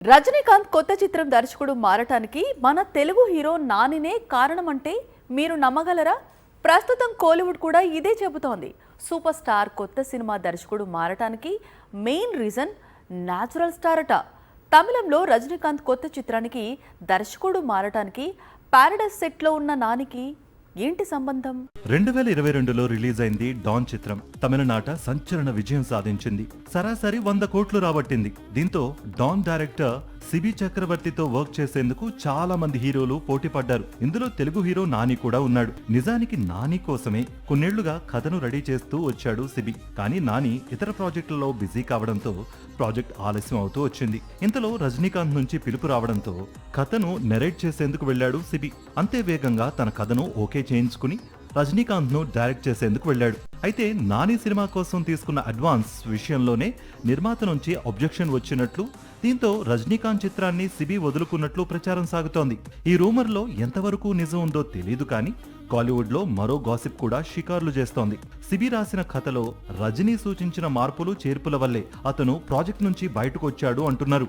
రజనీకాంత్ కొత్త చిత్రం దర్శకుడు మారటానికి మన తెలుగు హీరో నానినే కారణమంటే మీరు నమ్మగలరా? ప్రస్తుతం కోలీవుడ్ కూడా ఇదే చెబుతోంది. సూపర్ స్టార్ కొత్త సినిమా దర్శకుడు మారటానికి మెయిన్ రీజన్ న్యాచురల్ స్టార్ అట. తమిళంలో రజనీకాంత్ కొత్త చిత్రానికి దర్శకుడు మారటానికి పారడైస్ సెట్లో ఉన్న నానికి ఏంటి సంబంధం? 2022లో రిలీజ్ అయింది డాన్ చిత్రం. తమిళనాట సంచలన విజయం సాధించింది. సరాసరి 100 కోట్లు రాబట్టింది. దీంతో డాన్ డైరెక్టర్ సిబి చక్రవర్తితో వర్క్ చేసేందుకు చాలా మంది హీరోలు పోటీ పడ్డారు. ఇందులో తెలుగు హీరో నాని కూడా ఉన్నాడు. నిజానికి నాని కోసమే కొన్నేళ్లుగా కథను రెడీ చేస్తూ వచ్చాడు సిబి. కానీ నాని ఇతర ప్రాజెక్టులలో బిజీ కావడంతో ప్రాజెక్ట్ ఆలస్యం అవుతూ వచ్చింది. ఇంతలో రజనీకాంత్ నుంచి పిలుపు రావడంతో కథను నెరేట్ చేసేందుకు వెళ్లాడు సిబి. అంతే వేగంగా తన కథను ఓకే చేయించుకుని రజనీకాంత్ ను డైరెక్ట్ చేసేందుకు వెళ్లాడు. అయితే నాని సినిమా కోసం తీసుకున్న అడ్వాన్స్ విషయంలోనే నిర్మాత నుంచి అబ్జెక్షన్ వచ్చినట్లు, దీంతో రజనీకాంత్ చిత్రాన్ని సిబి వదులుకున్నట్లు ప్రచారం సాగుతోంది. ఈ రూమర్ లో ఎంతవరకు నిజం ఉందో తెలియదు, కానీ కాలీవుడ్ లో మరో గాసిప్ కూడా షికార్లు చేస్తోంది. సిబి రాసిన కథలో రజనీ సూచించిన మార్పులు చేర్పుల వల్లే అతను ప్రాజెక్ట్ నుంచి బయటకు వచ్చాడు అంటున్నారు.